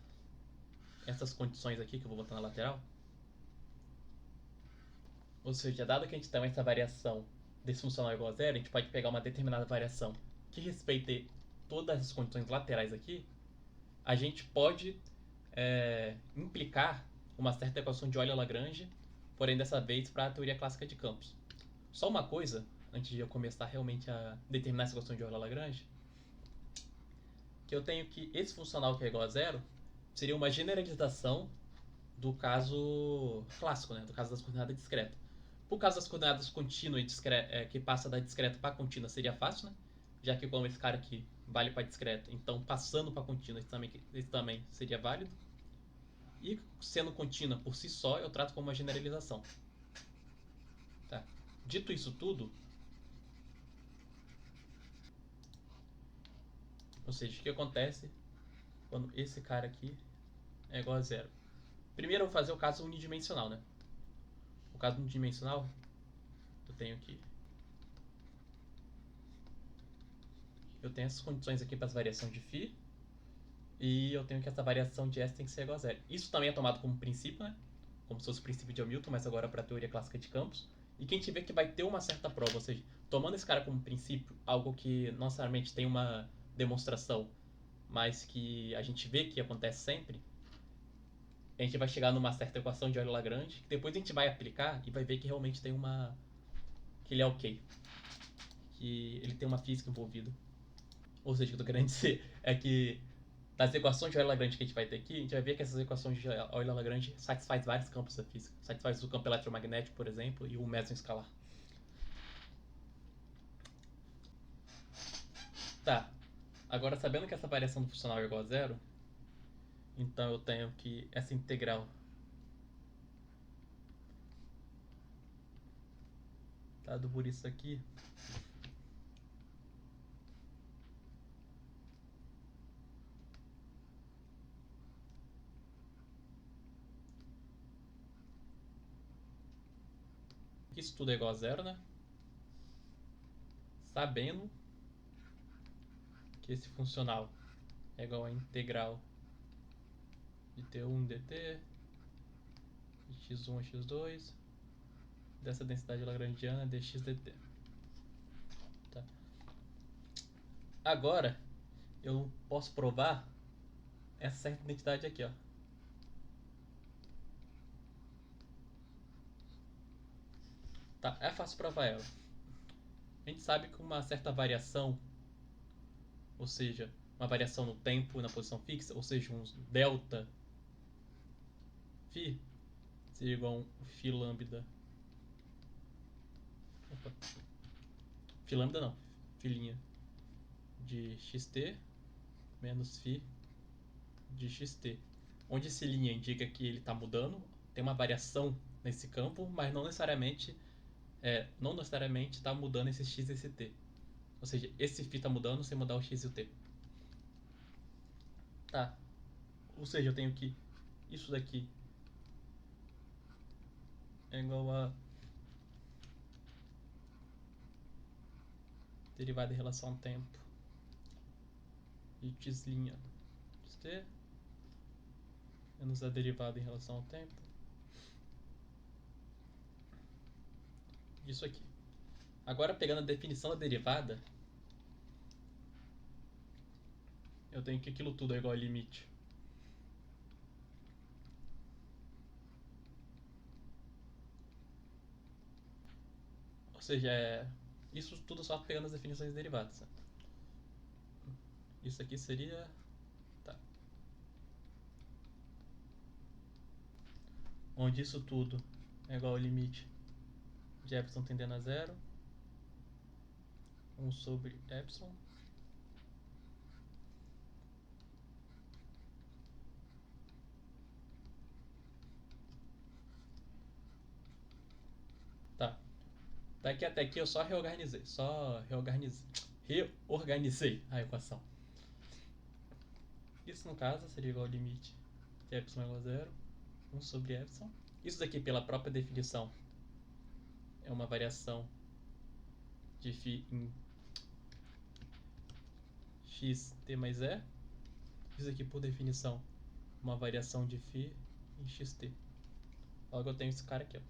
essas condições aqui que eu vou botar na lateral. Ou seja, dado que a gente tem essa variação desse funcional igual a zero, a gente pode pegar uma determinada variação que respeite todas as condições laterais aqui, a gente pode implicar uma certa equação de Euler-Lagrange, porém dessa vez para a teoria clássica de campos. Só uma coisa, antes de eu começar realmente a determinar essa equação de Euler-Lagrange, que eu tenho que esse funcional que é igual a zero seria uma generalização do caso clássico, né? Do caso das coordenadas discretas. Por caso das coordenadas contínua e discreta, que passa da discreta para contínua seria fácil, né? Já que como esse cara aqui vale para discreta, então passando para contínua esse também seria válido. E sendo contínua por si só, eu trato como uma generalização. Tá? Dito isso tudo, ou seja, o que acontece quando esse cara aqui é igual a zero? Primeiro eu vou fazer o caso unidimensional, né? O caso unidimensional, eu tenho aqui. Eu tenho essas condições aqui para as variações de φ. E eu tenho que essa variação de S tem que ser igual a zero. Isso também é tomado como princípio, né? Como se fosse o princípio de Hamilton, mas agora para a teoria clássica de campos. E que a gente vê que vai ter uma certa prova, ou seja, tomando esse cara como princípio, algo que não necessariamente tem uma demonstração, mas que a gente vê que acontece sempre, a gente vai chegar numa certa equação de Euler-Lagrange, que depois a gente vai aplicar e vai ver que realmente tem uma... que ele é ok. Que ele tem uma física envolvida. Ou seja, o que eu tô querendo dizer é que das equações de Euler-Lagrange que a gente vai ter aqui, a gente vai ver que essas equações de Euler-Lagrange satisfaz vários campos da física. Satisfaz o campo eletromagnético, por exemplo, e o mesoscalar. Tá. Agora, sabendo que essa variação do funcional é igual a zero, então eu tenho que essa integral dado por isso aqui, isso tudo é igual a zero, né? Sabendo que esse funcional é igual a integral de t1 dt de x1 a x2 dessa densidade lagrangiana dx dt. Tá. Agora eu posso provar essa certa identidade aqui, ó. Tá, é fácil provar ela. A gente sabe que uma certa variação, ou seja, uma variação no tempo na posição fixa, ou seja, um delta φ, seria igual a um φ lambda. Opa. Φ lambda não, filhinha de xt menos φ de xt. Onde esse linha indica que ele está mudando, tem uma variação nesse campo, mas não necessariamente está mudando esse x e esse t. Ou seja, esse φ está mudando sem mudar o x e o t. Tá. Ou seja, eu tenho que isso daqui é igual a derivada em relação ao tempo de x' t menos a derivada em relação ao tempo disso aqui. Agora, pegando a definição da derivada, eu tenho que aquilo tudo é igual a limite seja, isso tudo só pegando as definições derivadas. Né? Isso aqui seria... Tá. Onde isso tudo é igual ao limite de epsilon tendendo a zero, 1 sobre epsilon. Tá. Daqui até aqui eu só reorganizei a equação. Isso no caso seria igual ao limite de epsilon igual a zero, 1 sobre epsilon. Isso daqui pela própria definição é uma variação de φ em x t mais e. Isso aqui por definição uma variação de φ em xt. Logo eu tenho esse cara aqui, ó.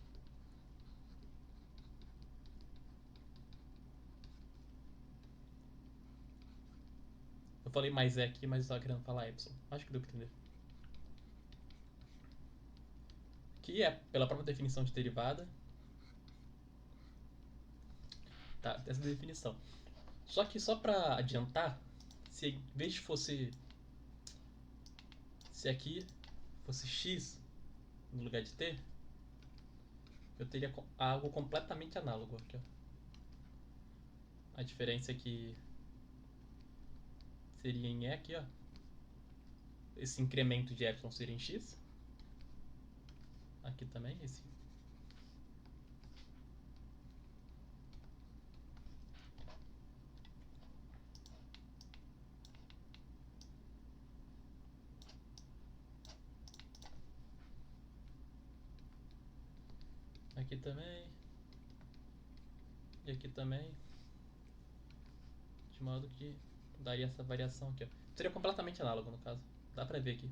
Eu falei mais é aqui, mas eu estava querendo falar epsilon. Acho que deu para entender. Que é pela própria definição de derivada. Tá, essa definição. Só que só para adiantar, se em vez de fosse... Se aqui fosse x no lugar de t, eu teria algo completamente análogo aqui, ó. A diferença é que seria em e aqui, ó. Esse incremento de epsilon seria em x. Aqui também, esse. Aqui também. E aqui também. De modo que daria essa variação aqui, ó. Seria completamente análogo no caso. Dá pra ver aqui.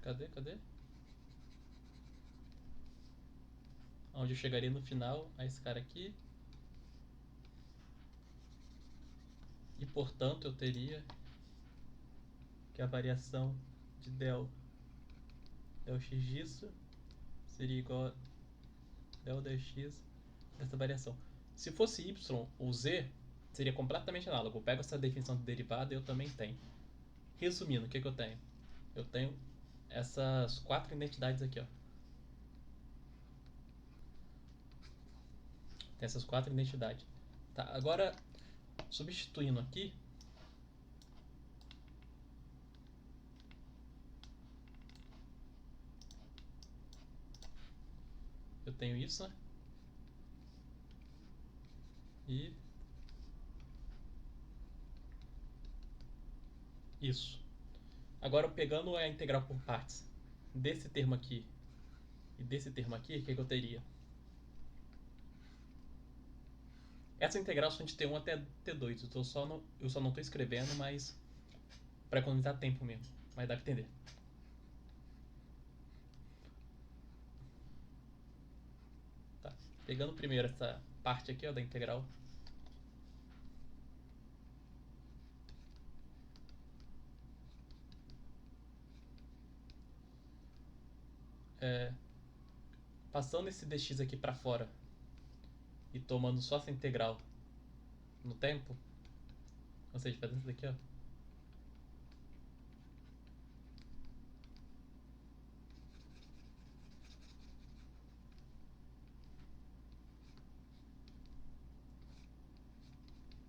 Cadê? Onde eu chegaria no final a esse cara aqui. E portanto eu teria que a variação de del x disso seria igual a del x dessa variação. Se fosse y ou z, seria completamente análogo. Eu pego essa definição de derivada e eu também tenho. Resumindo, o que eu tenho? Eu tenho essas 4 identidades aqui, ó. Tem essas 4 identidades. Tá, agora, substituindo aqui, eu tenho isso, né? E isso. Agora, pegando a integral por partes desse termo aqui e desse termo aqui, o que eu teria? Essa integral são de T1 até T2. Eu só não estou escrevendo, mas para economizar tempo mesmo. Mas dá para entender. Tá. Pegando primeiro essa parte aqui, ó, da integral. Passando esse dx aqui para fora e tomando só essa integral no tempo, ou seja, fazendo isso daqui, ó.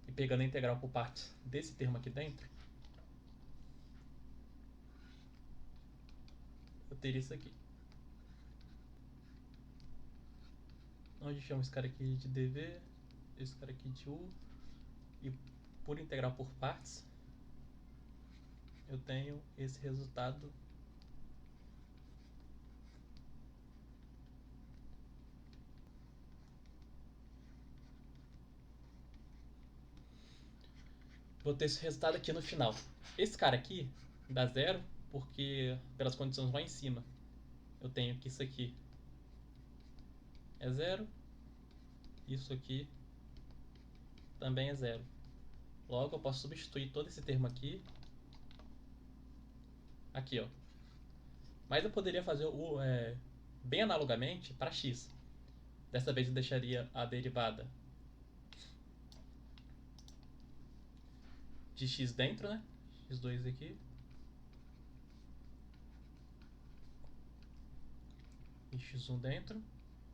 E pegando a integral por partes desse termo aqui dentro, eu teria isso aqui. Onde chamo esse cara aqui de dv, esse cara aqui de u, e por integral por partes, eu tenho esse resultado vou ter esse resultado aqui no final. Esse cara aqui dá zero, porque pelas condições lá em cima eu tenho que isso aqui é zero, isso aqui também é zero. Logo eu posso substituir todo esse termo aqui, ó. Mas eu poderia fazer bem analogamente para x. Dessa vez eu deixaria a derivada de x dentro, né? x2 aqui. E x1 dentro.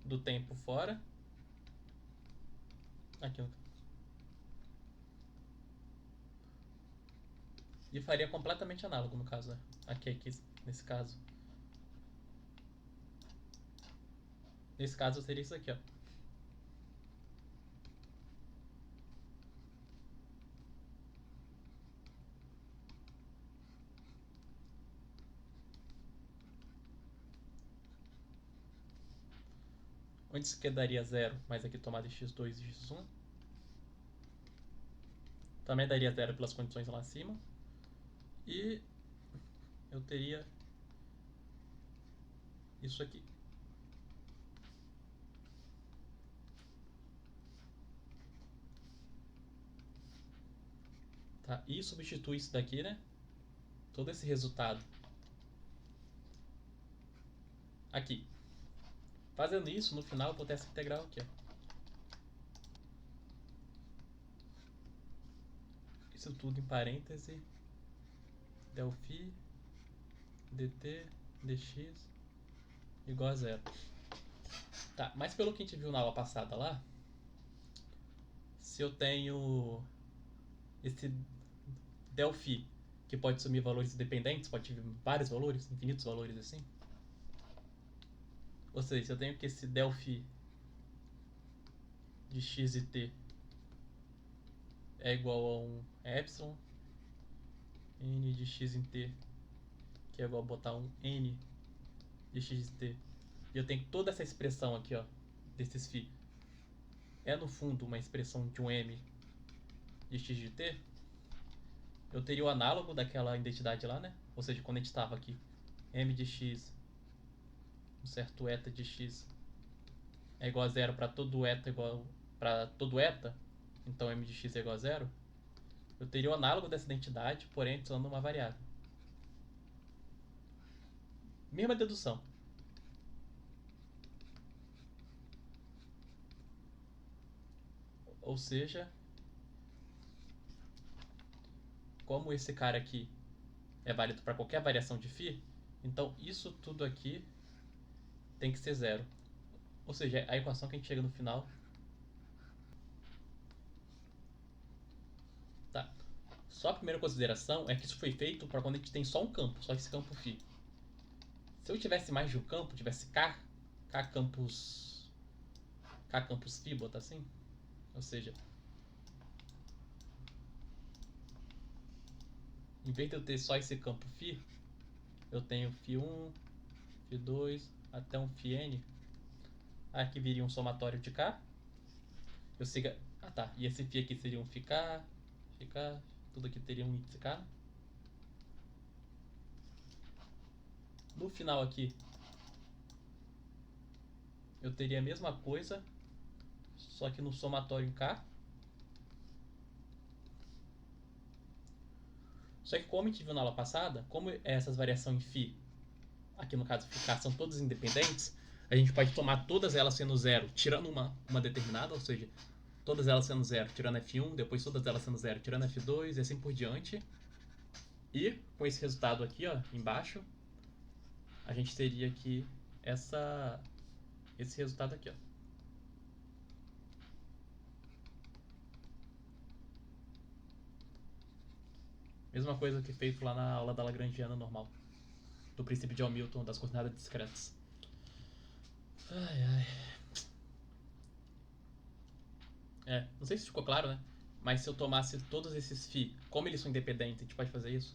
Do tempo fora. Aqui, ó. E faria completamente análogo no caso, né? Aqui, nesse caso. Nesse caso seria isso aqui, ó. Onde isso aqui daria 0, mas aqui tomada de x2 e x1. Também daria 0 pelas condições lá acima. E eu teria isso aqui. Tá? E substitui isso daqui, né? Todo esse resultado aqui. Fazendo isso, no final eu vou ter essa integral aqui, ó. Isso tudo em parêntese. Del φ dt dx igual a 0. Tá, mas pelo que a gente viu na aula passada lá, se eu tenho esse del φ, que pode assumir valores independentes, pode ter vários valores, infinitos valores assim. Ou seja, se eu tenho que esse del φ de x e t é igual a um epsilon n de x em t, que é igual a botar um n de x em t, e eu tenho toda essa expressão aqui, ó, desses φ, é no fundo uma expressão de um m de x de t, eu teria o análogo daquela identidade lá, né? Ou seja, quando a gente estava aqui, m de x, um certo eta de x é igual a 0 para todo eta igual para todo eta, então m de x é igual a 0, eu teria o análogo dessa identidade, porém adicionando uma variável. Mesma dedução. Ou seja, como esse cara aqui é válido para qualquer variação de φ, então isso tudo aqui tem que ser 0. Ou seja, a equação que a gente chega no final. Tá. Só a primeira consideração é que isso foi feito para quando a gente tem só um campo, só esse campo φ. Se eu tivesse mais de um campo, tivesse K campos φ, botar assim, ou seja, em vez de eu ter só esse campo φ, eu tenho φ1, φ2, até um φn. Aqui viria um somatório de K. Eu siga. Ah tá, e esse φ aqui seria um φk, tudo aqui teria um índice K. No final aqui, eu teria a mesma coisa, só que no somatório em K. Só que como a gente viu na aula passada, como essas variações em φ, aqui no caso φk, são todas independentes, a gente pode tomar todas elas sendo zero, tirando uma determinada, ou seja, todas elas sendo zero, tirando f1, depois todas elas sendo zero, tirando f2 e assim por diante. E com esse resultado aqui, ó, embaixo, a gente teria aqui esse resultado aqui, ó. Mesma coisa que feito lá na aula da Lagrangiana normal, do princípio de Hamilton das coordenadas discretas. Ai, ai. Não sei se ficou claro, né? Mas se eu tomasse todos esses φ, como eles são independentes, a gente pode fazer isso?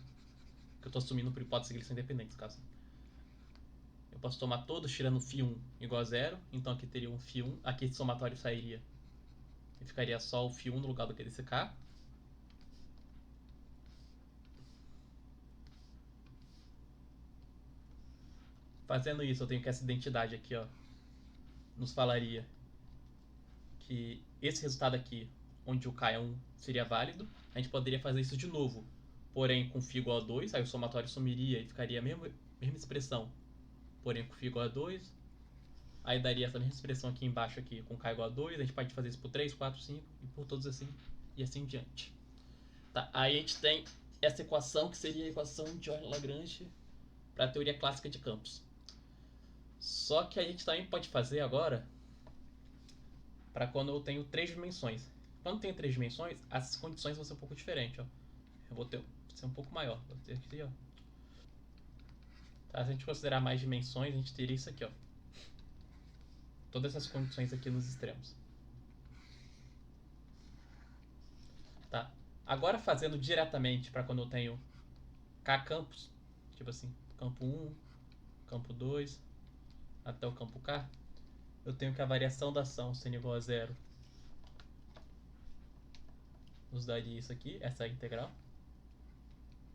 Que eu tô assumindo por hipótese que eles são independentes, caso. Eu posso tomar todos tirando φ1 igual a 0, então aqui teria um φ1, aqui esse somatório sairia e ficaria só o φ1 no lugar do que desse K. Fazendo isso, eu tenho que essa identidade aqui, ó, nos falaria que esse resultado aqui, onde o K é 1, seria válido. A gente poderia fazer isso de novo, porém com φ igual a 2, aí o somatório sumiria e ficaria a mesma expressão porém com φ igual a 2. Aí daria essa mesma expressão aqui embaixo aqui com k igual a 2. A gente pode fazer isso por 3, 4, 5 e por todos assim e assim em diante. Tá, aí a gente tem essa equação que seria a equação de Euler-Lagrange para a teoria clássica de campos. Só que a gente também pode fazer agora para quando eu tenho 3 dimensões. Quando eu tenho 3 dimensões, as condições vão ser um pouco diferentes. Ó. Eu vou ser um pouco maior. Vou ter aqui, ó. Tá, se a gente considerar mais dimensões, a gente teria isso aqui, ó. Todas essas condições aqui nos extremos. Tá? Agora fazendo diretamente para quando eu tenho K campos, tipo assim, campo 1, campo 2, até o campo K, eu tenho que a variação da ação sendo igual a 0 nos daria isso aqui, essa é a integral,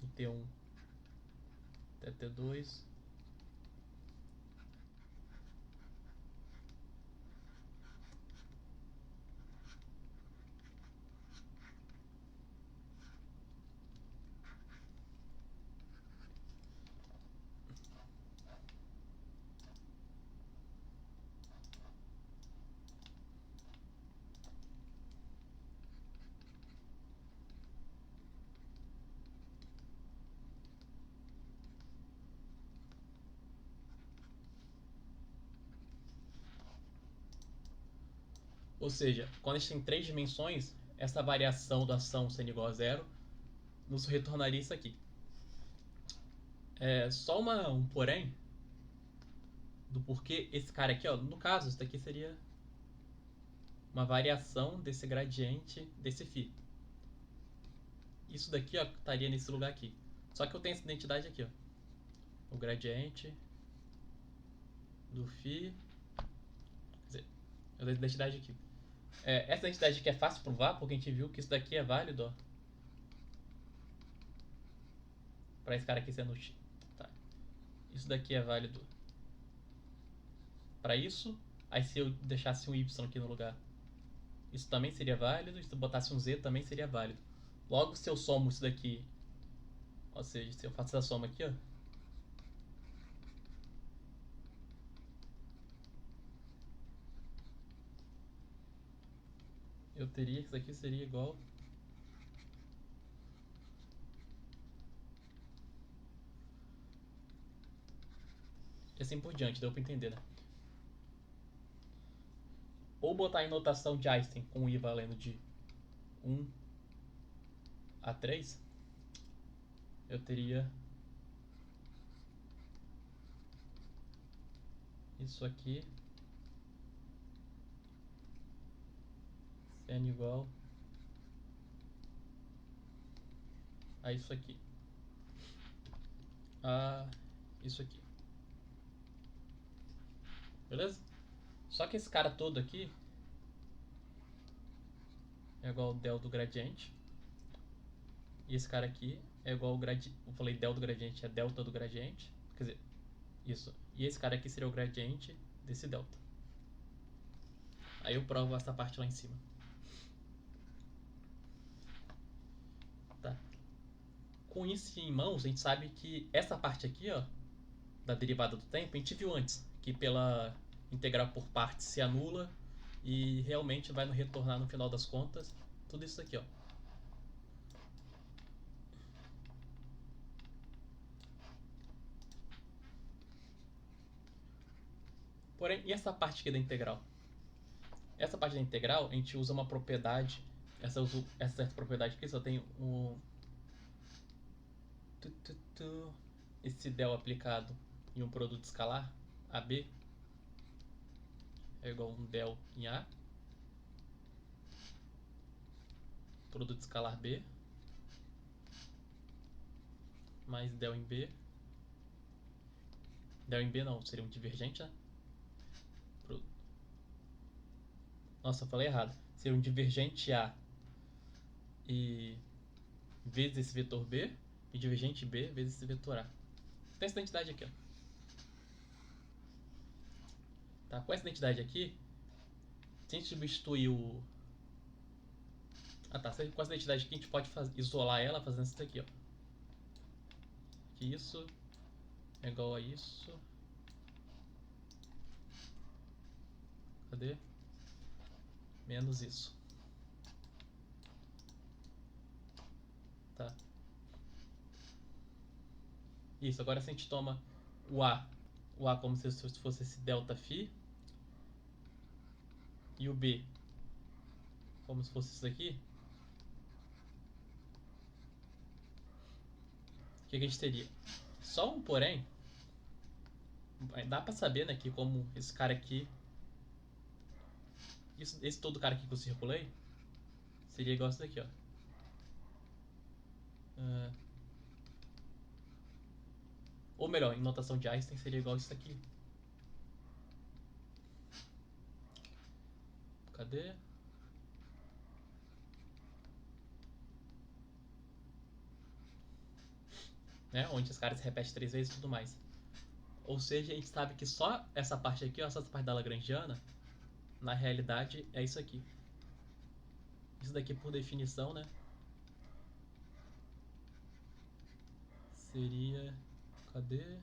de T1 até T2. Ou seja, quando a gente tem 3 dimensões, essa variação da ação sendo igual a 0 nos retornaria isso aqui. É só um porém do porquê esse cara aqui, ó, no caso, isso daqui seria uma variação desse gradiente desse φ. Isso daqui, ó, estaria nesse lugar aqui. Só que eu tenho essa identidade aqui, ó. O gradiente do φ. Quer dizer, eu tenho a identidade aqui. Essa identidade aqui é fácil de provar, porque a gente viu que isso daqui é válido, ó. Pra esse cara aqui sendo x. Tá. Isso daqui é válido pra isso. Aí se eu deixasse um y aqui no lugar, isso também seria válido. E se eu botasse um z, também seria válido. Logo, se eu somo isso daqui, ou seja, se eu faço essa soma aqui, ó, eu teria que isso aqui seria igual e assim por diante. Deu pra entender, né? Ou botar em notação de Einstein com i valendo de 1 a 3, eu teria isso aqui sendo igual a isso aqui, a isso aqui. Beleza? Só que esse cara todo aqui é igual ao del do gradiente. E esse cara aqui é igual ao gradiente. Eu falei del do gradiente, é delta do gradiente. Quer dizer, isso. E esse cara aqui seria o gradiente desse delta. Aí eu provo essa parte lá em cima. Tá. Com isso em mãos, a gente sabe que essa parte aqui, ó, da derivada do tempo, a gente viu antes. Que pela integral por partes se anula e realmente vai nos retornar no final das contas tudo isso aqui, ó. Porém, e essa parte aqui da integral? Essa parte da integral, a gente usa uma propriedade. Essa propriedade aqui só tem um. Esse del aplicado em um produto escalar, AB, é igual a um del em A. Produto escalar B, mais del em B. Del em B não, seria um divergente, né? Nossa, eu falei errado. Seria um divergente A e vezes esse vetor B e divergente B vezes esse vetor A. Tem essa identidade aqui, ó. Tá? Com essa identidade aqui, se a gente substituir o... Ah tá, com essa identidade aqui a gente pode isolar ela fazendo isso aqui, ó. Que isso é igual a isso Cadê? Menos isso. Tá. Isso, agora se a gente toma o A como se fosse esse delta φ, e o B como se fosse isso daqui, o que a gente teria? Só um porém, dá pra saber, né, que como esse cara aqui, esse todo cara aqui que eu circulei, seria igual isso daqui, ó. Ou melhor, em notação de Einstein seria igual isso aqui. Cadê? Né? Onde os caras se repetem 3 vezes e tudo mais. Ou seja, a gente sabe que só essa parte aqui, ó, essa parte da Lagrangiana, na realidade é isso aqui. Isso daqui, por definição, né, seria... Cadê?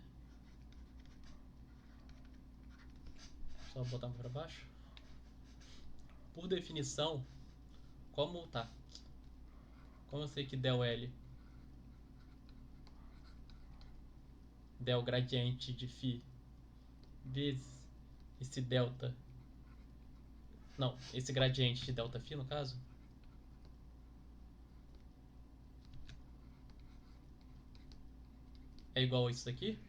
Só botar para baixo. Por definição, como tá? Como eu sei que del L, del gradiente de φ vezes esse delta, não, esse gradiente de delta φ no caso, é igual a isso daqui.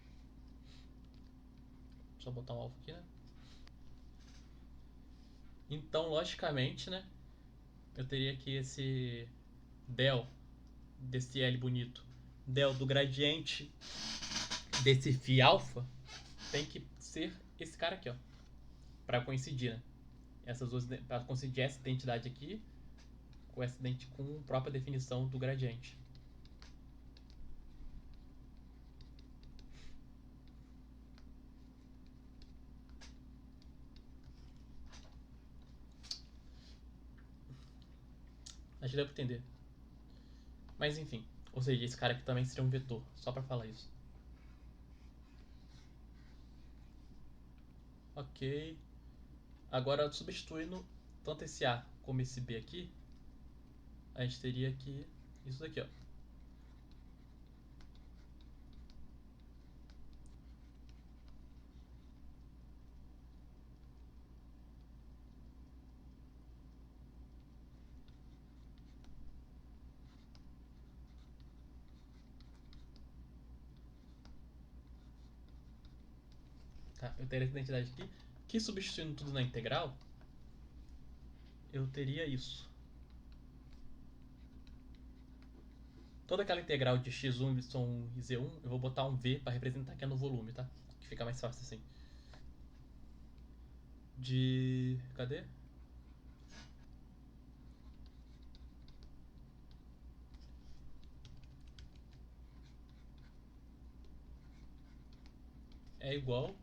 Só botar um alvo aqui, né? Então, logicamente, né, eu teria que esse del desse L bonito, del do gradiente desse φ alfa, tem que ser esse cara aqui, ó, para coincidir, né? Essas duas, para coincidir essa identidade aqui com essa com a própria definição do gradiente. Acho que deu pra entender. Mas enfim, ou seja, esse cara aqui também seria um vetor, só para falar isso. Ok. Agora, substituindo tanto esse A como esse B aqui, a gente teria aqui isso daqui, ó. Tá, eu teria essa identidade aqui, que substituindo tudo na integral, eu teria isso. Toda aquela integral de x1, y1 e z1, eu vou botar um v para representar que é no volume, tá? Que fica mais fácil assim. De... cadê? É igual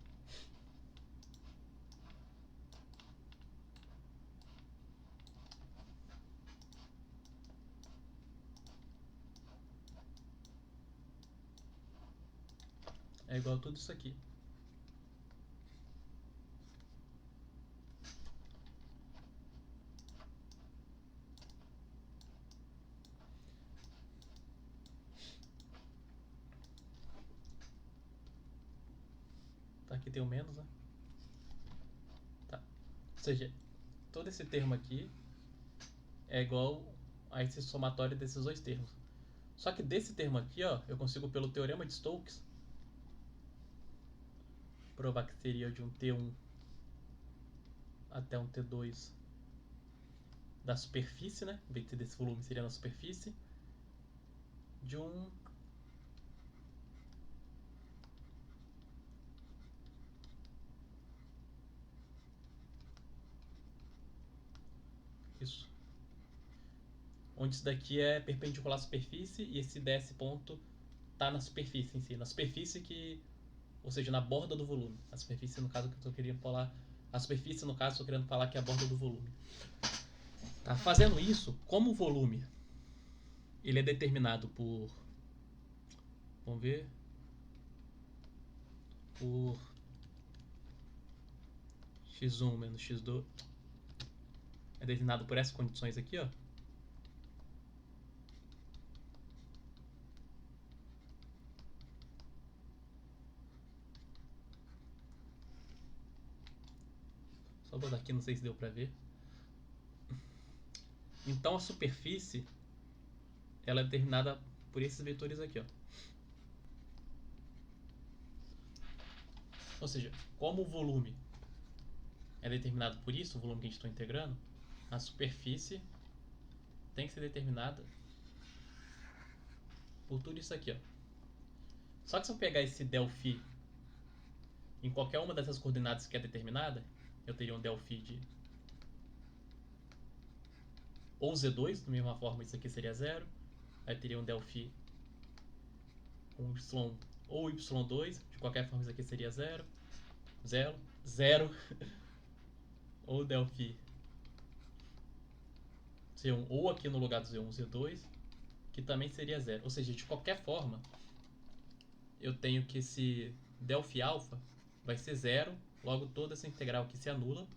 a tudo isso aqui. Tá, aqui tem o menos, né? Tá. Ou seja, todo esse termo aqui é igual a esse somatório desses dois termos. Só que desse termo aqui, ó, eu consigo, pelo teorema de Stokes, provar que seria de um T1 até um T2 da superfície, né? Em vez de ser desse volume, seria na superfície. De um... isso. Onde isso daqui é perpendicular à superfície e esse DS ponto tá na superfície em si. Na superfície que... ou seja, na borda do volume. A superfície, no caso, que eu tô querendo falar... a superfície, no caso, eu tô querendo falar que é a borda do volume. Tá? Fazendo isso, como o volume ele é determinado por... vamos ver... por x1 menos x2 é determinado por essas condições aqui, ó. Só botar aqui, não sei se deu pra ver. Então a superfície ela é determinada por esses vetores aqui, ó. Ou seja, como o volume é determinado por isso, o volume que a gente está integrando, a superfície tem que ser determinada por tudo isso aqui, ó. Só que se eu pegar esse ∇φ em qualquer uma dessas coordenadas que é determinada, eu teria um ∇φ de ou Z2, da mesma forma isso aqui seria 0, aí teria um ∇φ com Y ou Y2, de qualquer forma isso aqui seria 0, 0, 0, ou ∇φ Z1, ou aqui no lugar do Z1, Z2, que também seria 0. Ou seja, de qualquer forma, eu tenho que esse ∇φ alfa vai ser 0, logo toda essa integral aqui se anula.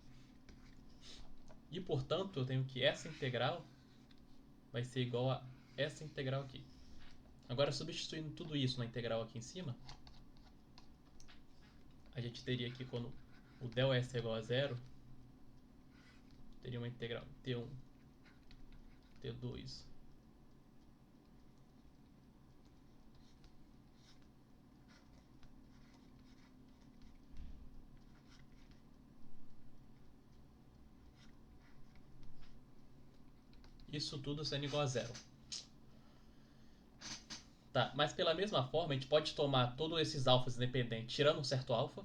E, portanto, eu tenho que essa integral vai ser igual a essa integral aqui. Agora, substituindo tudo isso na integral aqui em cima, a gente teria aqui, quando o ∇s é igual a 0, teria uma integral T1, T2, isso tudo sendo igual a 0. Tá, mas pela mesma forma, a gente pode tomar todos esses alfas independentes, tirando um certo alfa,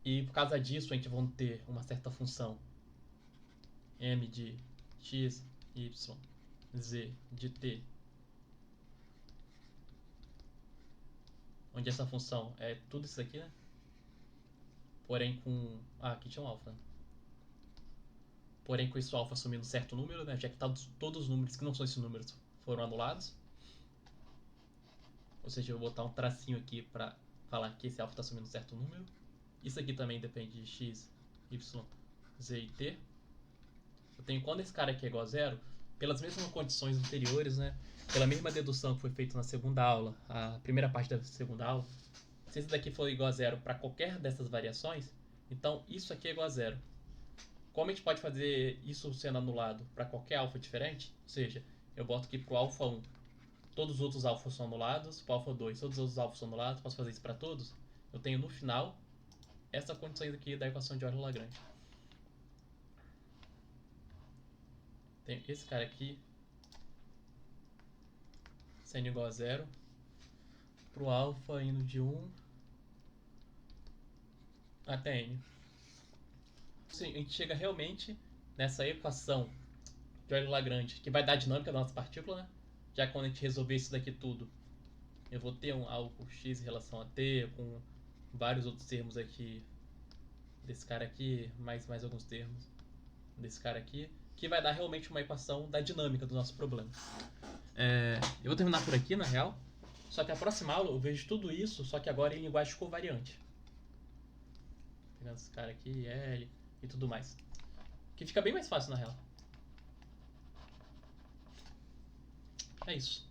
e por causa disso a gente vai ter uma certa função m de x, y, z de t, onde essa função é tudo isso aqui, né? Porém com... Ah, aqui tinha um alfa. Porém com isso alfa assumindo um certo número, né? Já que todos os números que não são esses números foram anulados. Ou seja, eu vou botar um tracinho aqui para falar que esse alfa está assumindo um certo número. Isso aqui também depende de x, y, z e t. Eu tenho quando esse cara aqui é igual a 0, pelas mesmas condições anteriores, né? Pela mesma dedução que foi feita na segunda aula, a primeira parte da segunda aula, se esse daqui for igual a 0 para qualquer dessas variações, então isso aqui é igual a 0. Como a gente pode fazer isso sendo anulado para qualquer alfa diferente? Ou seja, eu boto aqui para o alfa 1, todos os outros alfas são anulados, para o alfa 2, todos os outros alfas são anulados, posso fazer isso para todos? Eu tenho no final essa condição aqui da equação de Euler-Lagrange. Tem esse cara aqui sendo igual a 0 para o alfa indo de 1 até n. Sim, a gente chega realmente nessa equação de Euler-Lagrange, que vai dar a dinâmica da nossa partícula, né? Já que quando a gente resolver isso daqui tudo, eu vou ter algo x em relação a t, com vários outros termos aqui, desse cara aqui, mais alguns termos desse cara aqui, que vai dar realmente uma equação da dinâmica do nosso problema. Eu vou terminar por aqui, na real, só que a próxima aula eu vejo tudo isso, só que agora em linguagem covariante. Pegando esse cara aqui, L e tudo mais. Que fica bem mais fácil, na real. É isso.